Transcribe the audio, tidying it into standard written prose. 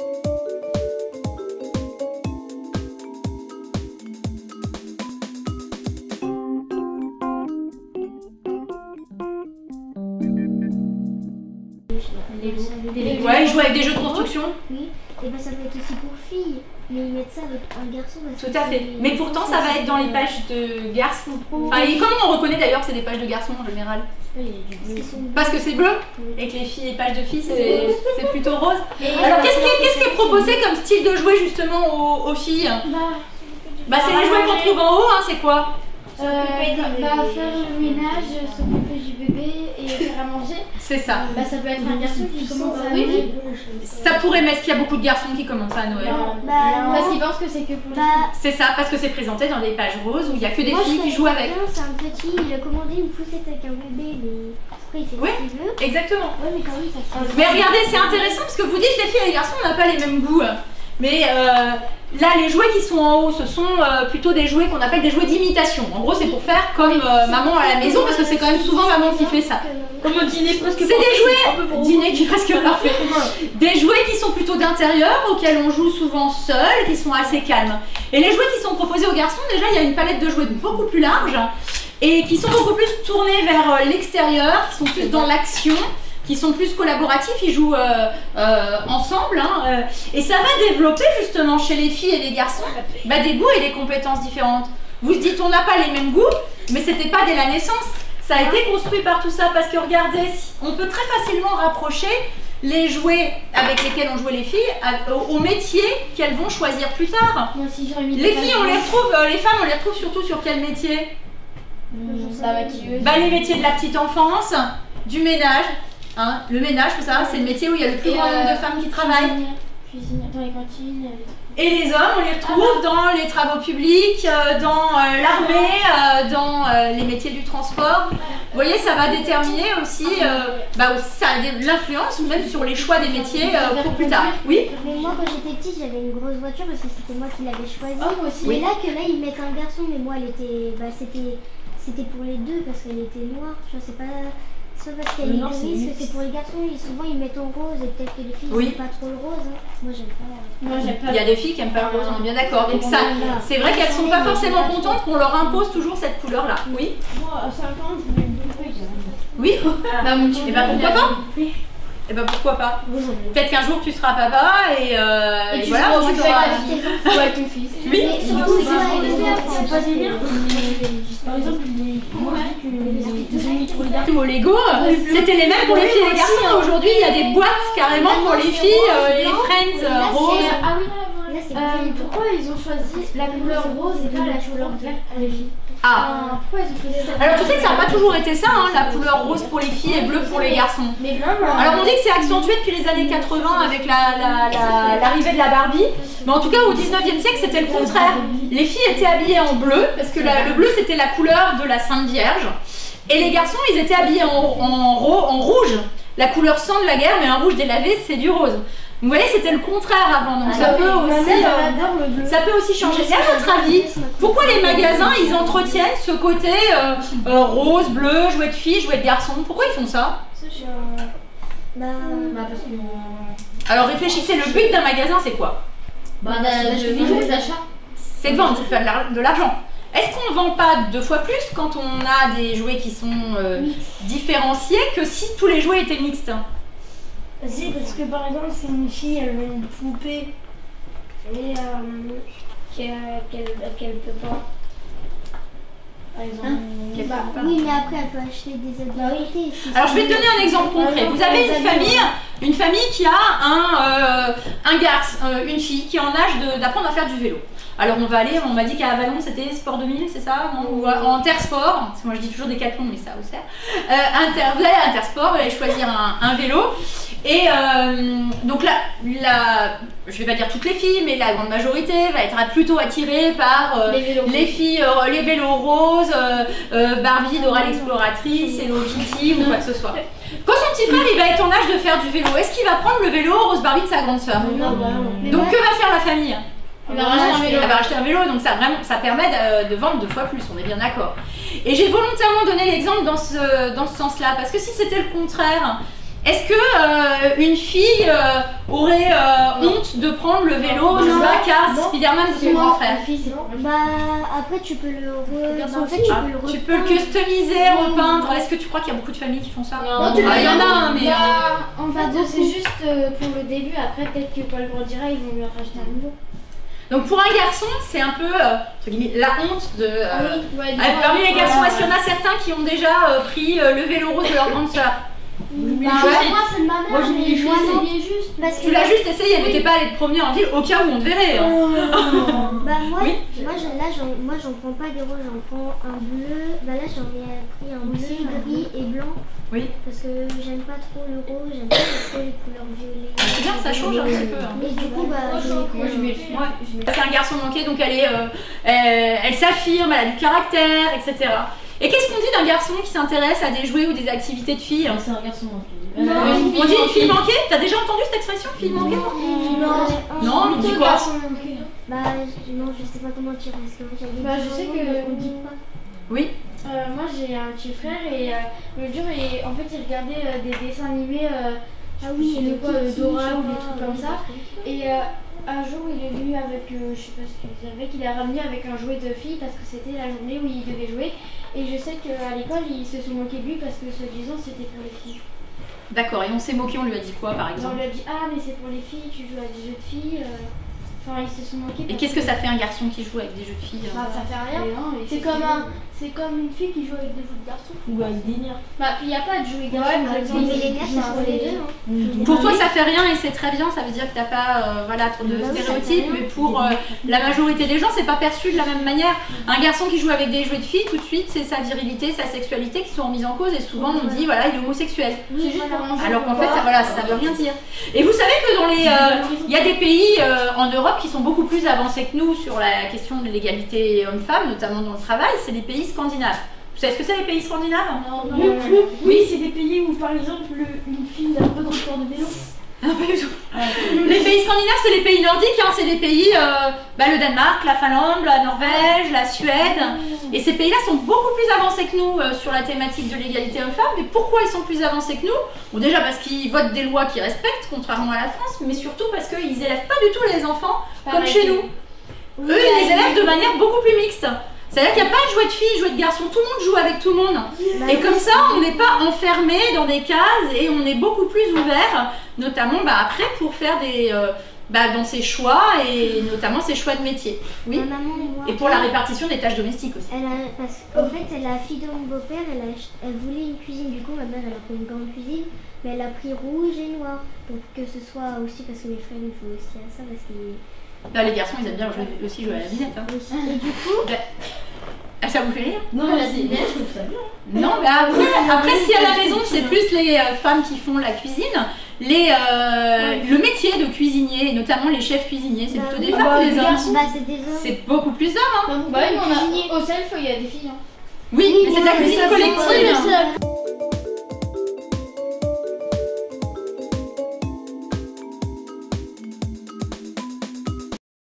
Ouais, ils jouent avec des jeux de construction. Oui, et ben ça peut être aussi pour filles, mais ils mettent ça avec un garçon. Tout à fait. Mais pourtant, ça va être dans les pages de garçons. Enfin, et comment on reconnaît d'ailleurs que c'est des pages de garçons en général? Parce que c'est bleu et que les filles, les pages de filles, c'est plutôt rose. Alors, qu'est-ce qui est proposé comme style de jouet justement aux filles? Bah, c'est les jouets qu'on trouve en haut, hein, c'est quoi? Faire le ménage, s'occuper du bébé et faire à manger. C'est ça. Bah, ça peut être un garçon qui commence à Oui. Noël. Ça pourrait, mais est-ce qu'il y a beaucoup de garçons qui commencent à Noël? Parce qu'ils pensent que c'est que pour les filles. C'est ça, parce que c'est présenté dans des pages roses où il n'y a que des filles qui jouent avec. C'est un petit, il a commandé une poussette avec un bébé, mais après il fait ce qu'il veut. Exactement. Ouais, mais quand même ça se Mais regardez, c'est intéressant parce que vous dites les filles et les garçons, on n'a pas les mêmes goûts. Mais là, les jouets qui sont en haut, ce sont plutôt des jouets qu'on appelle des jouets d'imitation. En gros, c'est pour faire comme maman à la maison, parce que c'est quand même souvent maman qui fait ça. Comme un dîner presque. C'est des jouets, dîner qui est presque parfait. Des jouets qui sont plutôt d'intérieur, auxquels on joue souvent seul, qui sont assez calmes. Et les jouets qui sont proposés aux garçons, déjà, il y a une palette de jouets beaucoup plus large et qui sont beaucoup plus tournés vers l'extérieur, qui sont plus dans l'action, qui sont plus collaboratifs, ils jouent ensemble. Hein, et ça va développer justement chez les filles et les garçons des goûts et des compétences différentes. Vous se dites, on n'a pas les mêmes goûts, mais c'était pas dès la naissance. Ça a été construit par tout ça parce que regardez, on peut très facilement rapprocher les jouets avec lesquels ont joué les filles au métier qu'elles vont choisir plus tard. Les filles, on les retrouve, les femmes, on les retrouve surtout sur quel métier? Les métiers de la petite enfance, du ménage. Hein, le ménage, tout ça, c'est le métier où il y a le plus grand nombre de femmes qui travaillent. Cuisine, dans les cantines. Et les hommes, on les retrouve dans les travaux publics, dans l'armée, dans les métiers du transport. Vous voyez, ça va déterminer aussi, ça a de l'influence même sur les choix des métiers pour plus tard. Oui. Mais moi, quand j'étais petite, j'avais une grosse voiture parce que c'était moi qui l'avais choisie. Moi aussi. Mais là, ils mettent un garçon, mais moi, elle était, c'était pour les deux parce qu'elle était noire. Je sais pas. Soit parce qu'elle est grise, c'est pour les garçons, et souvent ils mettent en rose, et peut-être que les filles n'aiment pas trop le rose. Hein. Moi j'aime pas. Il y a des filles qui n'aiment pas le rose, on est bien d'accord. Donc ça, c'est vrai qu'elles sont pas forcément contentes qu'on leur impose toujours cette couleur-là. Oui. Moi, à 5 ans, je voulais une bleu. Oui. Et pourquoi pas? Et pourquoi pas? Peut-être qu'un jour tu seras papa et voilà, tu auras avec ton fils. Oui. C'est pas délire. Par exemple, au Lego, c'était les mêmes pour les filles et les garçons. Aujourd'hui, il y a des boîtes carrément pour les filles, les Friends roses. Ah oui, pourquoi ils ont choisi la couleur rose et pas la couleur verte pour les filles? Pourquoi ils ont choisi ça? Alors tu sais que ça n'a pas toujours été ça, hein, la couleur rose pour les filles et bleu pour les garçons. Alors on dit que c'est accentué depuis les années 80 avec l'arrivée de la Barbie, mais en tout cas au 19e siècle c'était le contraire. Les filles étaient habillées en bleu, parce que le bleu c'était la couleur de la Sainte Vierge, et les garçons ils étaient habillés en rouge, la couleur sang de la guerre, mais un rouge délavé c'est du rose. Vous voyez, c'était le contraire avant, donc ça peut aussi changer. Et à votre avis, pourquoi les magasins, ils entretiennent ce côté rose, bleu, jouets de filles, jouets de garçons? Pourquoi ils font ça? Alors réfléchissez, le but d'un magasin, c'est quoi? Les achats. C'est de vendre, c'est de faire de l'argent. Est-ce qu'on ne vend pas 2 fois plus quand on a des jouets qui sont différenciés que si tous les jouets étaient mixtes? Si, parce que par exemple, si une fille elle veut une poupée et qu'elle peut pas, par exemple. Oui, mais après elle peut acheter des habits. Alors je vais te donner un exemple concret. Vous avez une famille qui a une fille qui est en âge d'apprendre à faire du vélo. Alors on va aller, on m'a dit qu'à Avalon c'était Sport 2000, c'est ça, non? Ou en Intersport, parce que moi je dis toujours Décathlon, mais ça aussi. Vous allez à Intersport, vous allez choisir un vélo. Et donc là, je vais pas dire toutes les filles, mais la grande majorité va être plutôt attirée par les filles, les vélos roses, Barbie, Dora l'exploratrice, Hello Kitty ou quoi que ce soit. Quand son petit frère il va être en âge de faire du vélo, est-ce qu'il va prendre le vélo rose Barbie de sa grande sœur? Donc que va faire la famille? Elle va racheter un vélo, donc ça permet de vendre 2 fois plus, on est bien d'accord. Et j'ai volontairement donné l'exemple dans ce sens-là, parce que si c'était le contraire, est-ce que une fille aurait honte de prendre le vélo, je sais pas, car Spider-Man de son grand frère. Bah après tu peux le tu peux le customiser, repeindre. Est-ce que tu crois qu'il y a beaucoup de familles qui font ça? Non, il y en a un, mais... En fait, c'est juste pour le début, après peut-être que quand il grandira, ils vont lui racheter un nouveau. Donc pour un garçon, c'est un peu la honte de... parmi les garçons, est-ce qu'il y en a certains qui ont déjà pris le vélo rose de leur grande sœur? Moi c'est ma mère, moi j'ai essayé juste. Parce que tu l'as juste essayé, mais t'es pas allé te promener en ville au cas où on te verrait. Bah moi j'en prends pas des roses, j'en prends un bleu. Bah là j'en ai pris un bleu, gris et blanc. Oui. Parce que j'aime pas trop le rose, j'aime pas trop les couleurs violettes. C'est bien, ça change un petit peu. Et du coup bah je mets le c'est un garçon manqué, donc elle s'affirme, elle a du caractère, etc. Et qu'est-ce qu'on dit d'un garçon qui s'intéresse à des jouets ou des activités de filles? C'est un garçon manqué. On dit une fille manquée? T'as déjà entendu cette expression, fille manquée? Non, on dit quoi? Bah non, je sais pas comment dire parce que je sais que on dit pas. Oui. Moi j'ai un petit frère et le jour en fait il regardait des dessins animés Dora ou des trucs comme ça et un jour il est venu avec je sais pas ce qu'il avait, qu'il a ramené avec un jouet de fille parce que c'était la journée où il devait jouer et je sais qu'à l'école ils se sont moqués de lui parce que soi-disant c'était pour les filles. D'accord, et on s'est moqué, on lui a dit quoi par exemple? On lui a dit mais c'est pour les filles, tu joues à des jeux de filles. Enfin, ils se sont moqués. Et qu'est-ce que ça fait un garçon qui joue avec des jeux de filles? Ça fait rien. C'est comme une fille qui joue avec des jeux de garçons. Ou avec des nerfs. Puis il n'y a pas de jouets garçons. Par exemple, les nerfs, ça joue les deux. Pour toi, ça fait rien et c'est très bien, ça veut dire que t'as pas trop de stéréotypes, mais pour la majorité des gens, c'est pas perçu de la même manière. Un garçon qui joue avec des jouets de filles, tout de suite, c'est sa virilité, sa sexualité qui sont remises en cause et souvent on dit voilà, il est homosexuel. Alors qu'en fait, ça veut rien dire. Et vous savez que dans il y a des pays en Europe qui sont beaucoup plus avancés que nous sur la question de l'égalité homme-femme, notamment dans le travail, c'est les pays scandinaves. Vous savez ce que c'est les pays scandinaves? Oui, c'est des pays où par exemple une fille n'a pas de sport de vélo. Non, pas du tout. Les pays scandinaves, c'est les pays nordiques, c'est les pays, le Danemark, la Finlande, la Norvège, la Suède. Et ces pays-là sont beaucoup plus avancés que nous sur la thématique de l'égalité homme-femme. Mais pourquoi ils sont plus avancés que nous? Bon, déjà parce qu'ils votent des lois qu'ils respectent, contrairement à la France, mais surtout parce qu'ils élèvent pas du tout les enfants comme chez nous. Eux, ils les élèvent de manière beaucoup plus mixte. C'est-à-dire qu'il n'y a pas de jouets de filles, jouets de garçons, tout le monde joue avec tout le monde. Et comme ça, on n'est pas enfermé dans des cases et on est beaucoup plus ouvert, notamment après pour faire dans ses choix et notamment ses choix de métier. Oui. Et pour la répartition des tâches domestiques aussi. Parce qu'en fait, la fille de mon beau-père, elle voulait une cuisine. Du coup, ma mère, elle a pris une grande cuisine, mais elle a pris rouge et noir pour que ce soit aussi parce que mes frères ils jouent aussi à ça parce qu'ils... les garçons, ils aiment bien aussi jouer à la vinette. Et du coup... ça vous fait rire? Non, mais la vinette, je trouve ça bien. Non, mais après si à la maison, c'est plus les femmes qui font la cuisine. Le métier de cuisinier, notamment les chefs cuisiniers, c'est plutôt des femmes ou des hommes? C'est beaucoup plus d'hommes. Au self, il y a des filles. Oui, mais c'est de la cuisine collective.